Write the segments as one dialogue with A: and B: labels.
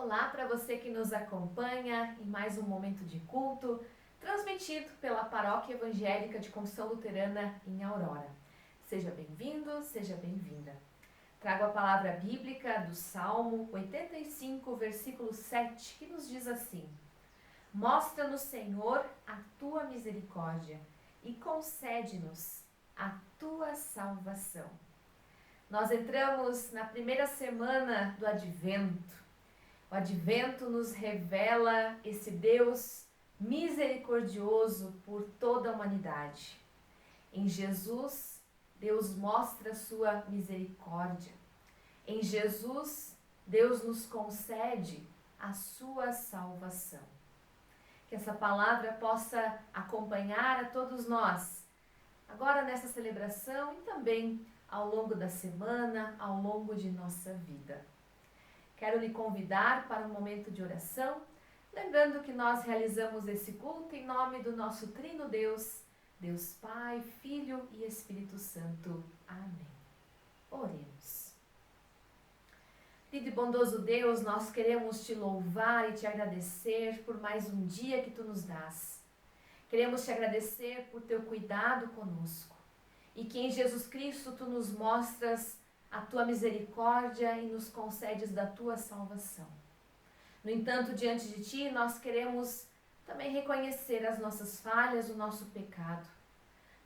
A: Olá para você que nos acompanha em mais um momento de culto, transmitido pela Paróquia Evangélica de Confissão Luterana em Aurora. Seja bem-vindo, seja bem-vinda. Trago a palavra bíblica do Salmo 85, versículo 7, que nos diz assim: Mostra-nos, Senhor, a tua misericórdia e concede-nos a tua salvação. Nós entramos na primeira semana do Advento. O Advento nos revela esse Deus misericordioso por toda a humanidade. Em Jesus, Deus mostra sua misericórdia. Em Jesus, Deus nos concede a sua salvação. Que essa palavra possa acompanhar a todos nós, agora nessa celebração e também ao longo da semana, ao longo de nossa vida. Quero lhe convidar para um momento de oração, lembrando que nós realizamos esse culto em nome do nosso Trino Deus, Deus Pai, Filho e Espírito Santo. Amém. Oremos. Querido e bondoso Deus, nós queremos te louvar e te agradecer por mais um dia que tu nos dás. Queremos te agradecer por teu cuidado conosco e que em Jesus Cristo tu nos mostras a tua misericórdia e nos concedes da tua salvação. No entanto, diante de ti, nós queremos também reconhecer as nossas falhas, o nosso pecado.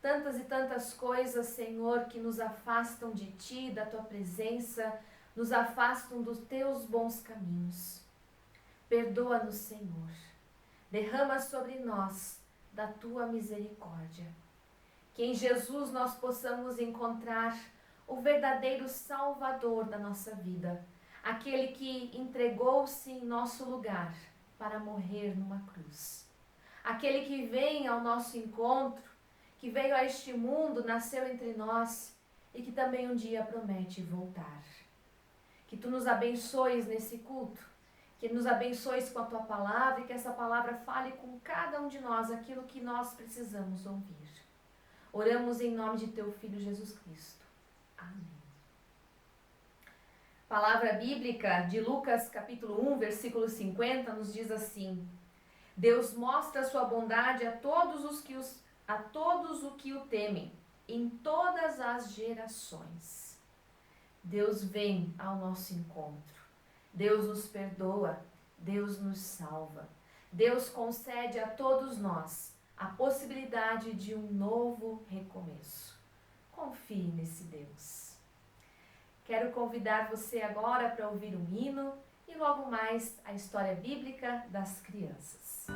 A: Tantas e tantas coisas, Senhor, que nos afastam de ti, da tua presença, nos afastam dos teus bons caminhos. Perdoa-nos, Senhor. Derrama sobre nós da tua misericórdia. Que em Jesus nós possamos encontrar o verdadeiro Salvador da nossa vida, aquele que entregou-se em nosso lugar para morrer numa cruz. Aquele que vem ao nosso encontro, que veio a este mundo, nasceu entre nós e que também um dia promete voltar. Que tu nos abençoes nesse culto, que nos abençoes com a tua palavra e que essa palavra fale com cada um de nós aquilo que nós precisamos ouvir. Oramos em nome de teu Filho Jesus Cristo. Amém. Palavra bíblica de Lucas capítulo 1, versículo 50 nos diz assim: Deus mostra sua bondade a todos os que o temem, em todas as gerações. Deus vem ao nosso encontro. Deus nos perdoa, Deus nos salva. Deus concede a todos nós a possibilidade de um novo recomeço. Confie nesse Deus. Quero convidar você agora para ouvir um hino e logo mais a história bíblica das crianças.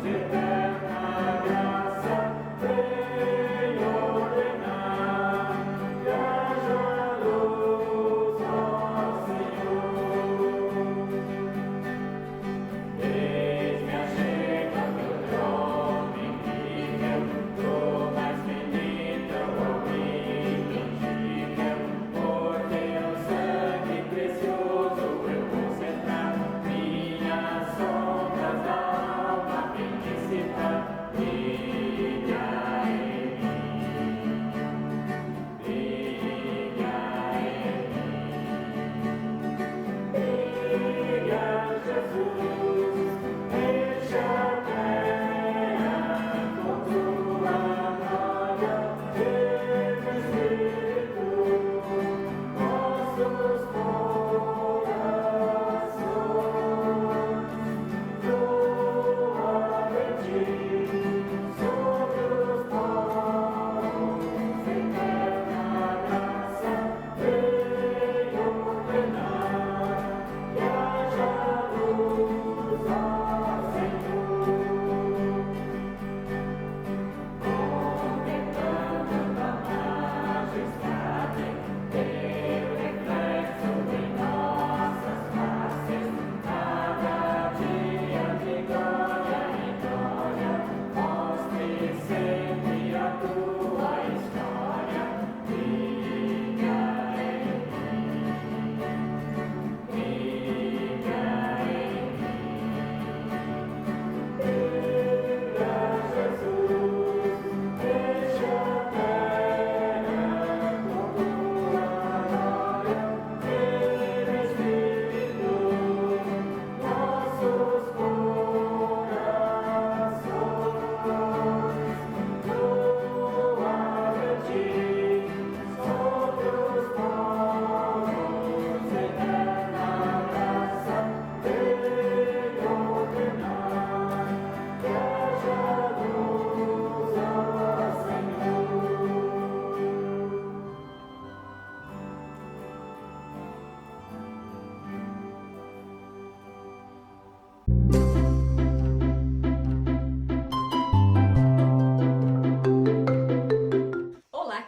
B: Eterna graça, vem ordenar.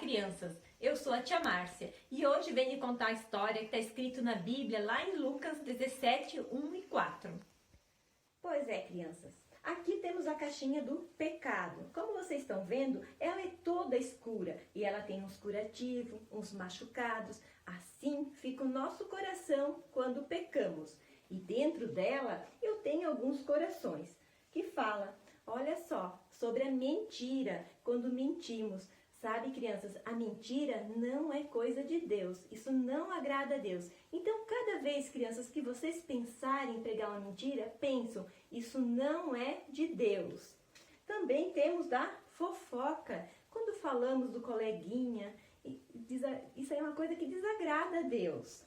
B: crianças! Eu sou a tia Márcia e hoje venho contar a história que está escrito na Bíblia lá em Lucas 17, 1 e 4.
C: Pois é, crianças. Aqui temos a caixinha do pecado. Como vocês estão vendo, ela é toda escura e ela tem uns curativos, uns machucados. Assim fica o nosso coração quando pecamos. E dentro dela eu tenho alguns corações que falam, olha só, sobre a mentira, quando mentimos. Sabe, crianças, a mentira não é coisa de Deus. Isso não agrada a Deus. Então, cada vez, crianças, que vocês pensarem em pregar uma mentira, pensam, isso não é de Deus. Também temos da fofoca. Quando falamos do coleguinha, isso é uma coisa que desagrada a Deus.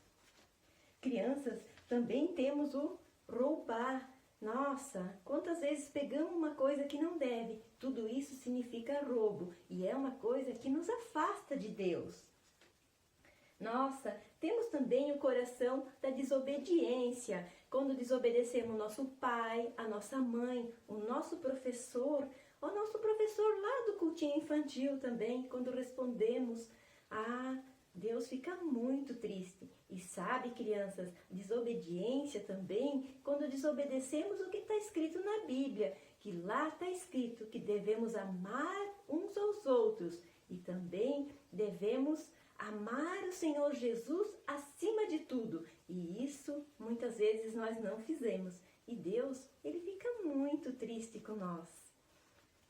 C: Crianças, também temos o roubar. Nossa, quantas vezes pegamos uma coisa que não deve? Tudo isso significa roubo e é uma coisa que nos afasta de Deus. Nossa, temos também o coração da desobediência. Quando desobedecemos o nosso pai, a nossa mãe, o nosso professor lá do cultinho infantil também, quando respondemos, Deus fica muito triste. E sabe, crianças, desobediência também, quando desobedecemos o que está escrito na Bíblia, que lá está escrito que devemos amar uns aos outros e também devemos amar o Senhor Jesus acima de tudo. E isso muitas vezes nós não fizemos. E Deus, ele fica muito triste com nós.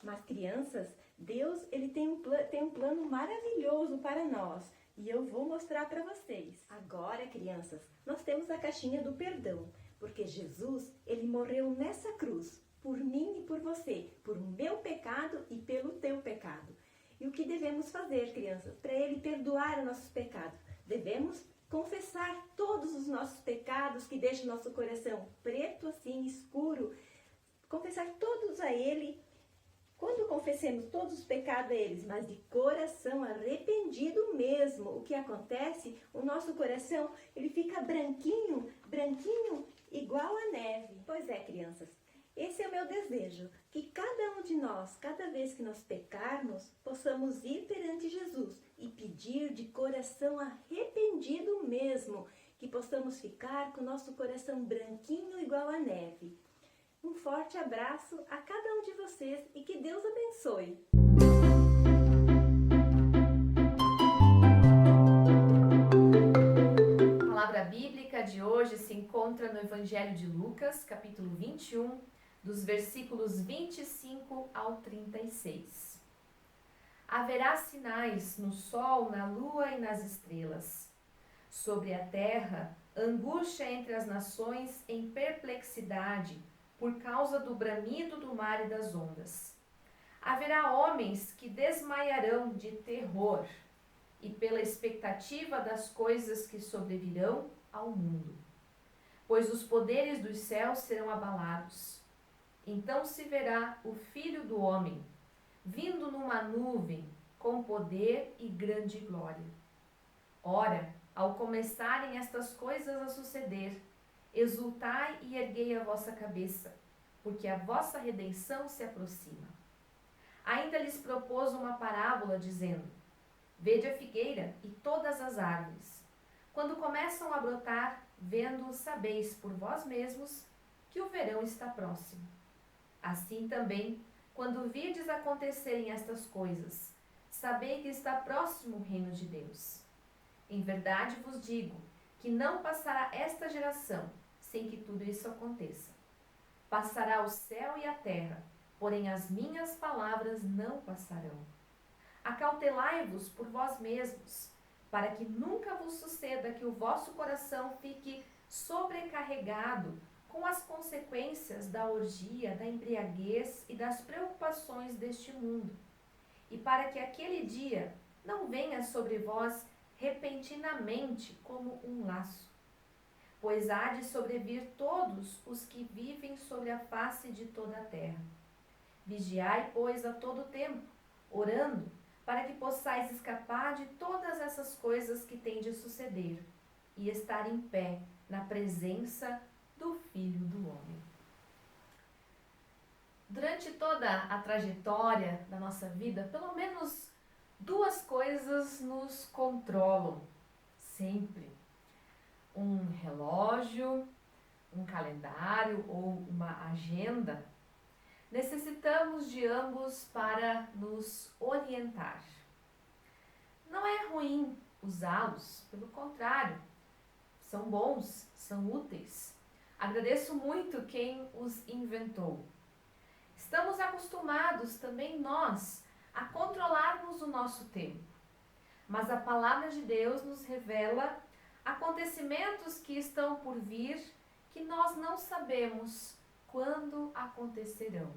C: Mas crianças, Deus ele tem um plano maravilhoso para nós. E eu vou mostrar para vocês. Agora, crianças, nós temos a caixinha do perdão. Porque Jesus, ele morreu nessa cruz. Por mim e por você. Por meu pecado e pelo teu pecado. E o que devemos fazer, crianças? Para ele perdoar os nossos pecados. Devemos confessar todos os nossos pecados que deixam nosso coração preto assim, escuro. Confessar todos a ele. Quando confessemos todos os pecados a eles, mas de coração arrependido mesmo, o que acontece? O nosso coração, ele fica branquinho, branquinho, igual a neve. Pois é, crianças, esse é o meu desejo, que cada um de nós, cada vez que nós pecarmos, possamos ir perante Jesus e pedir de coração arrependido mesmo, que possamos ficar com o nosso coração branquinho igual a neve. Um forte abraço a cada um de vocês e que Deus abençoe.
A: A palavra bíblica de hoje se encontra no Evangelho de Lucas, capítulo 21, dos versículos 25 ao 36. Haverá sinais no sol, na lua e nas estrelas. Sobre a terra, angústia entre as nações em perplexidade, por causa do bramido do mar e das ondas. Haverá homens que desmaiarão de terror e pela expectativa das coisas que sobrevirão ao mundo, pois os poderes dos céus serão abalados. Então se verá o Filho do Homem, vindo numa nuvem, com poder e grande glória. Ora, ao começarem estas coisas a suceder, exultai e erguei a vossa cabeça, porque a vossa redenção se aproxima. Ainda lhes propôs uma parábola, dizendo: Vede a figueira e todas as árvores. Quando começam a brotar, vendo-o, sabeis por vós mesmos que o verão está próximo. Assim também, quando virdes acontecerem estas coisas, sabei que está próximo o reino de Deus. Em verdade vos digo que não passará esta geração sem que tudo isso aconteça. Passará o céu e a terra, porém as minhas palavras não passarão. Acautelai-vos por vós mesmos, para que nunca vos suceda que o vosso coração fique sobrecarregado com as consequências da orgia, da embriaguez e das preocupações deste mundo, e para que aquele dia não venha sobre vós repentinamente como um laço. Pois há de sobrevir todos os que vivem sobre a face de toda a terra. Vigiai, pois, a todo tempo, orando, para que possais escapar de todas essas coisas que têm de suceder, e estar em pé na presença do Filho do Homem. Durante toda a trajetória da nossa vida, pelo menos duas coisas controlam, sempre. Um relógio, um calendário ou uma agenda, necessitamos de ambos para nos orientar. Não é ruim usá-los, pelo contrário, são bons, são úteis. Agradeço muito quem os inventou. Estamos acostumados também nós a controlarmos o nosso tempo. Mas a palavra de Deus nos revela acontecimentos que estão por vir que nós não sabemos quando acontecerão.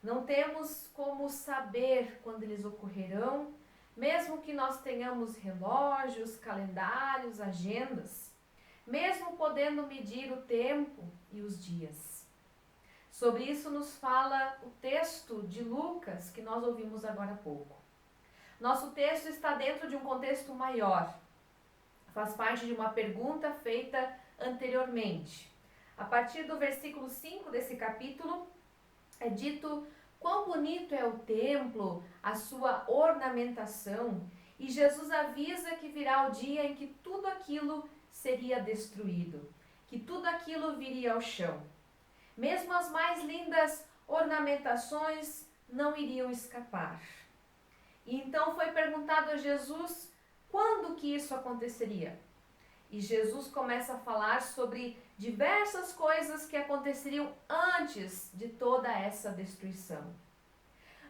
A: Não temos como saber quando eles ocorrerão, mesmo que nós tenhamos relógios, calendários, agendas, mesmo podendo medir o tempo e os dias. Sobre isso nos fala o texto de Lucas, que nós ouvimos agora há pouco. Nosso texto está dentro de um contexto maior. Faz parte de uma pergunta feita anteriormente. A partir do versículo 5 desse capítulo, é dito quão bonito é o templo, a sua ornamentação, e Jesus avisa que virá o dia em que tudo aquilo seria destruído, que tudo aquilo viria ao chão. Mesmo as mais lindas ornamentações não iriam escapar. E então foi perguntado a Jesus quando que isso aconteceria. E Jesus começa a falar sobre diversas coisas que aconteceriam antes de toda essa destruição.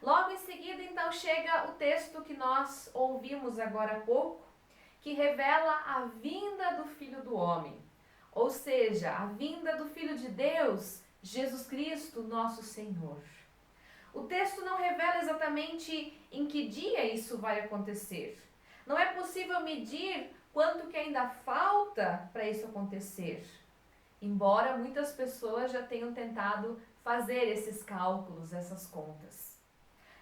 A: Logo em seguida, então, chega o texto que nós ouvimos agora há pouco, que revela a vinda do Filho do Homem, ou seja, a vinda do Filho de Deus, Jesus Cristo, nosso Senhor. O texto não revela exatamente em que dia isso vai acontecer. Não é possível medir quanto que ainda falta para isso acontecer, embora muitas pessoas já tenham tentado fazer esses cálculos, essas contas.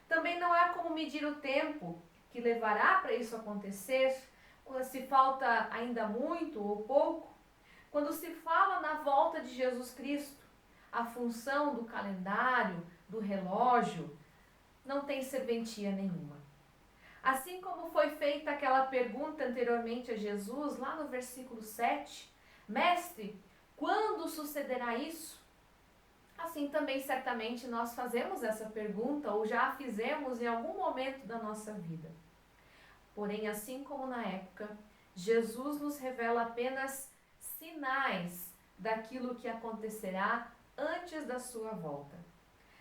A: Também não há como medir o tempo que levará para isso acontecer, se falta ainda muito ou pouco. Quando se fala na volta de Jesus Cristo, a função do calendário, do relógio, não tem serventia nenhuma. Assim como foi feita aquela pergunta anteriormente a Jesus, lá no versículo 7, Mestre, quando sucederá isso? Assim também certamente nós fazemos essa pergunta ou já a fizemos em algum momento da nossa vida. Porém, assim como na época, Jesus nos revela apenas sinais daquilo que acontecerá antes da sua volta.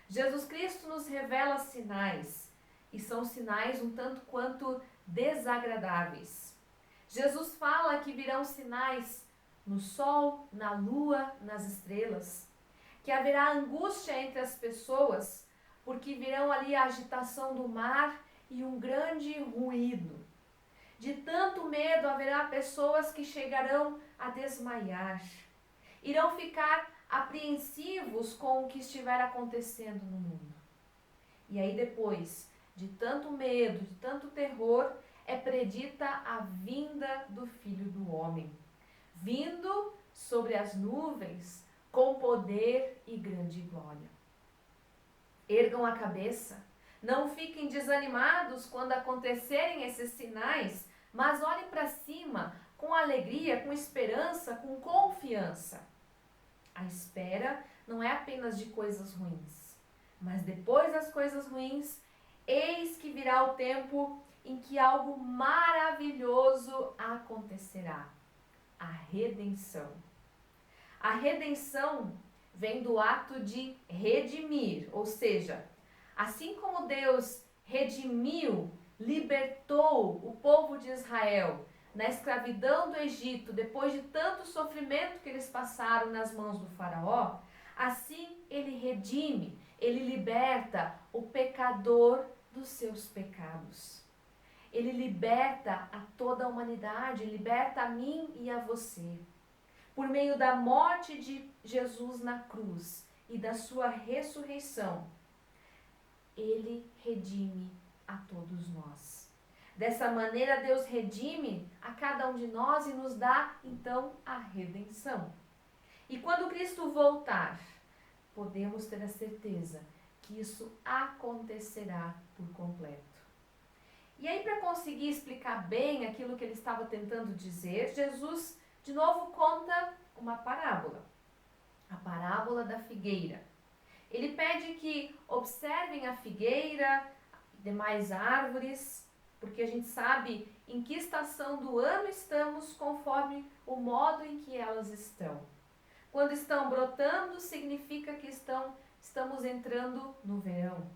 A: Jesus Cristo nos revela sinais, e são sinais um tanto quanto desagradáveis. Jesus fala que virão sinais no sol, na lua, nas estrelas, que haverá angústia entre as pessoas, porque virão ali a agitação do mar e um grande ruído. De tanto medo haverá pessoas que chegarão a desmaiar. Irão ficar apreensivos com o que estiver acontecendo no mundo. E aí depois, de tanto medo, de tanto terror, é predita a vinda do Filho do Homem, vindo sobre as nuvens com poder e grande glória. Ergam a cabeça, não fiquem desanimados quando acontecerem esses sinais, mas olhem para cima com alegria, com esperança, com confiança. A espera não é apenas de coisas ruins, mas depois das coisas ruins, eis que virá o tempo em que algo maravilhoso acontecerá: a redenção. A redenção vem do ato de redimir, ou seja, assim como Deus redimiu, libertou o povo de Israel na escravidão do Egito, depois de tanto sofrimento que eles passaram nas mãos do faraó, assim ele redime, ele liberta o pecador dos seus pecados. Ele liberta a toda a humanidade, liberta a mim e a você. Por meio da morte de Jesus na cruz e da sua ressurreição, ele redime a todos nós. Dessa maneira, Deus redime a cada um de nós e nos dá, então, a redenção. E quando Cristo voltar, podemos ter a certeza que isso acontecerá por completo. E aí, para conseguir explicar bem aquilo que ele estava tentando dizer, Jesus de novo conta uma parábola, a parábola da figueira. Ele pede que observem a figueira e demais árvores, porque a gente sabe em que estação do ano estamos conforme o modo em que elas estão. Quando estão brotando, significa que estamos entrando no verão.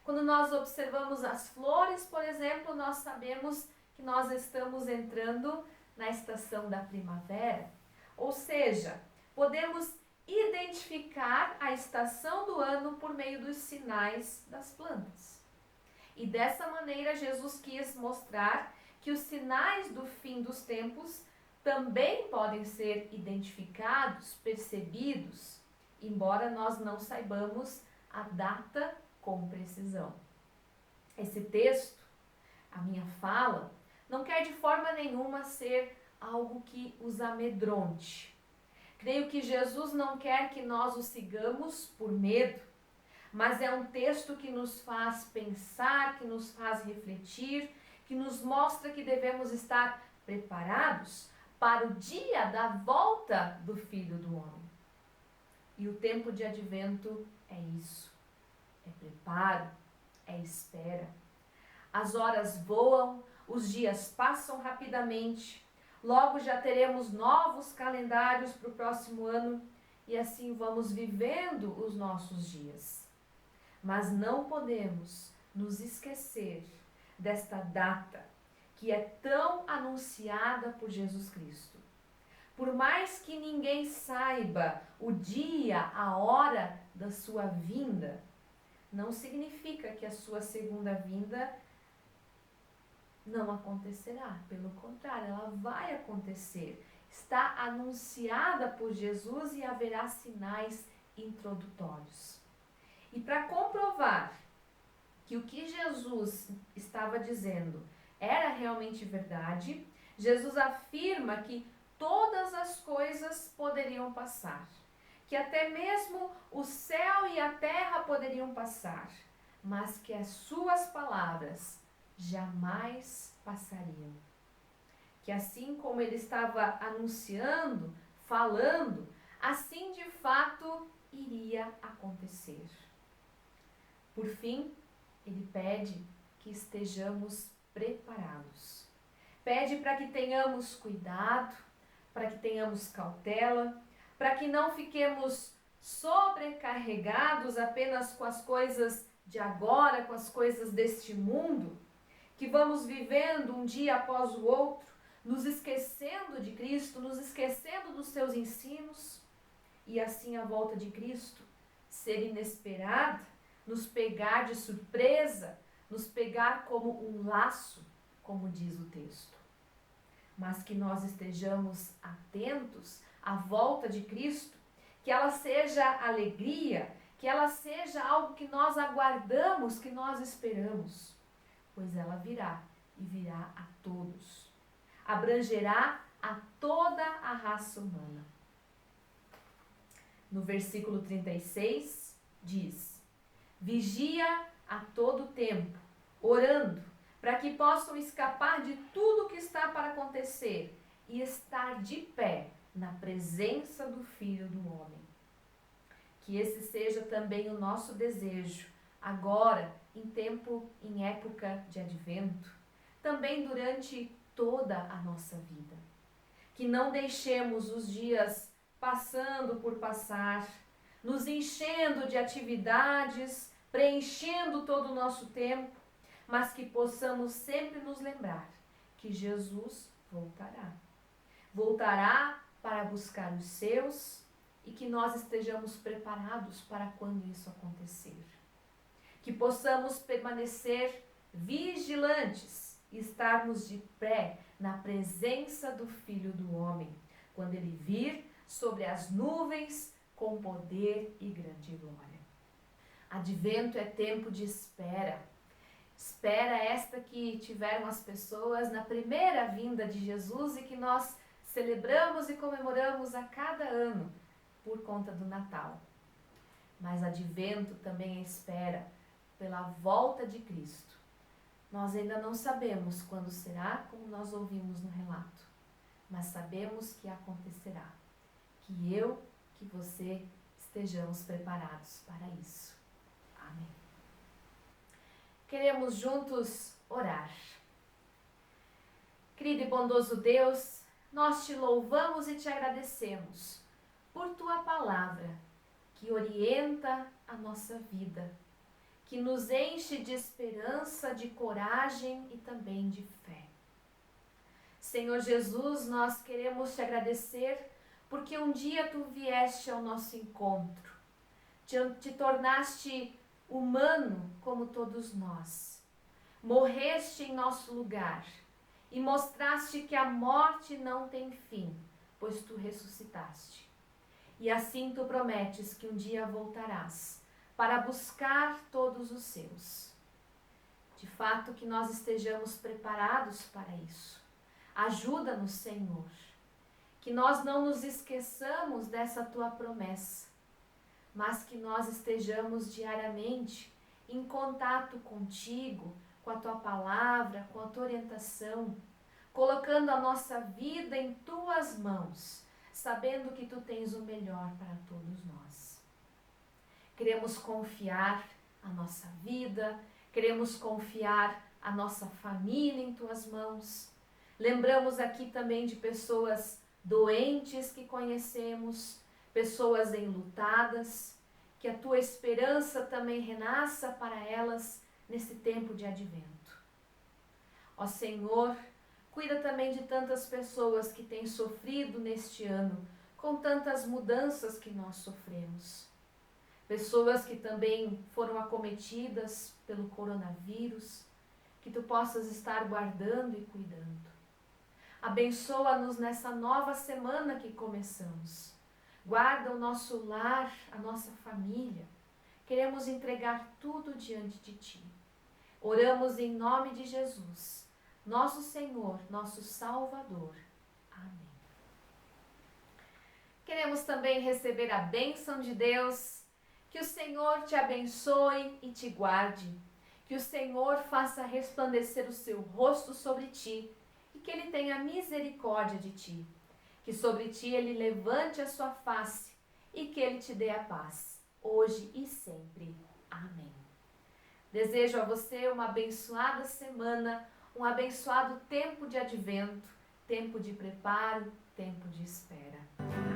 A: Quando nós observamos as flores, por exemplo, nós sabemos que nós estamos entrando na estação da primavera. Ou seja, podemos identificar a estação do ano por meio dos sinais das plantas. E dessa maneira, Jesus quis mostrar que os sinais do fim dos tempos também podem ser identificados, percebidos, embora nós não saibamos a data com precisão. Esse texto, a minha fala, não quer de forma nenhuma ser algo que os amedronte. Creio que Jesus não quer que nós o sigamos por medo, mas é um texto que nos faz pensar, que nos faz refletir, que nos mostra que devemos estar preparados para o dia da volta do Filho do Homem. E o tempo de advento é isso, é preparo, é espera. As horas voam, os dias passam rapidamente, logo já teremos novos calendários para o próximo ano e assim vamos vivendo os nossos dias. Mas não podemos nos esquecer desta data que é tão anunciada por Jesus Cristo. Por mais que ninguém saiba o dia, a hora da sua vinda, não significa que a sua segunda vinda não acontecerá. Pelo contrário, ela vai acontecer. Está anunciada por Jesus e haverá sinais introdutórios. E para comprovar que o que Jesus estava dizendo era realmente verdade, Jesus afirma que todas as coisas poderiam passar, que até mesmo o céu e a terra poderiam passar, mas que as suas palavras jamais passariam. Que assim como ele estava anunciando, falando, assim de fato iria acontecer. Por fim, ele pede que estejamos preparados. Pede para que tenhamos cuidado, para que tenhamos cautela, para que não fiquemos sobrecarregados apenas com as coisas de agora, com as coisas deste mundo, que vamos vivendo um dia após o outro, nos esquecendo de Cristo, nos esquecendo dos seus ensinos, e assim a volta de Cristo ser inesperada, nos pegar de surpresa, nos pegar como um laço, como diz o texto. Mas que nós estejamos atentos à volta de Cristo, que ela seja alegria, que ela seja algo que nós aguardamos, que nós esperamos, pois ela virá e virá a todos. Abrangerá a toda a raça humana. No versículo 36 diz: vigia a todo tempo, orando, para que possam escapar de tudo que está para acontecer e estar de pé na presença do Filho do Homem. Que esse seja também o nosso desejo, agora, em época de advento, também durante toda a nossa vida. Que não deixemos os dias passando por passar, nos enchendo de atividades, preenchendo todo o nosso tempo, mas que possamos sempre nos lembrar que Jesus voltará. Voltará para buscar os seus e que nós estejamos preparados para quando isso acontecer. Que possamos permanecer vigilantes e estarmos de pé na presença do Filho do Homem, quando ele vir sobre as nuvens com poder e grande glória. Advento é tempo de espera. Espera esta que tiveram as pessoas na primeira vinda de Jesus e que nós celebramos e comemoramos a cada ano por conta do Natal. Mas advento também é espera pela volta de Cristo, Nós ainda não sabemos quando será, como nós ouvimos no relato, mas sabemos que acontecerá. Que eu, que você estejamos preparados para isso. Amém. Queremos juntos orar. Querido e bondoso Deus, nós te louvamos e te agradecemos por tua palavra, que orienta a nossa vida, que nos enche de esperança, de coragem e também de fé. Senhor Jesus, nós queremos te agradecer porque um dia tu vieste ao nosso encontro, te tornaste humano como todos nós, morreste em nosso lugar e mostraste que a morte não tem fim, pois tu ressuscitaste. E assim tu prometes que um dia voltarás para buscar todos os seus. De fato, que nós estejamos preparados para isso. Ajuda-nos, Senhor, que nós não nos esqueçamos dessa tua promessa, mas que nós estejamos diariamente em contato contigo, com a tua palavra, com a tua orientação, colocando a nossa vida em tuas mãos, sabendo que tu tens o melhor para todos nós. Queremos confiar a nossa vida, queremos confiar a nossa família em tuas mãos. Lembramos aqui também de pessoas doentes que conhecemos, pessoas enlutadas, que a tua esperança também renasça para elas nesse tempo de advento. Ó Senhor, cuida também de tantas pessoas que têm sofrido neste ano, com tantas mudanças que nós sofremos. Pessoas que também foram acometidas pelo coronavírus, que tu possas estar guardando e cuidando. Abençoa-nos nessa nova semana que começamos. Guarda o nosso lar, a nossa família. Queremos entregar tudo diante de ti. Oramos em nome de Jesus, nosso Senhor, nosso Salvador. Amém. Queremos também receber a bênção de Deus. Que o Senhor te abençoe e te guarde. Que o Senhor faça resplandecer o seu rosto sobre ti e que ele tenha misericórdia de ti. Que sobre ti ele levante a sua face e que ele te dê a paz, hoje e sempre. Amém. Desejo a você uma abençoada semana, um abençoado tempo de advento, tempo de preparo, tempo de espera.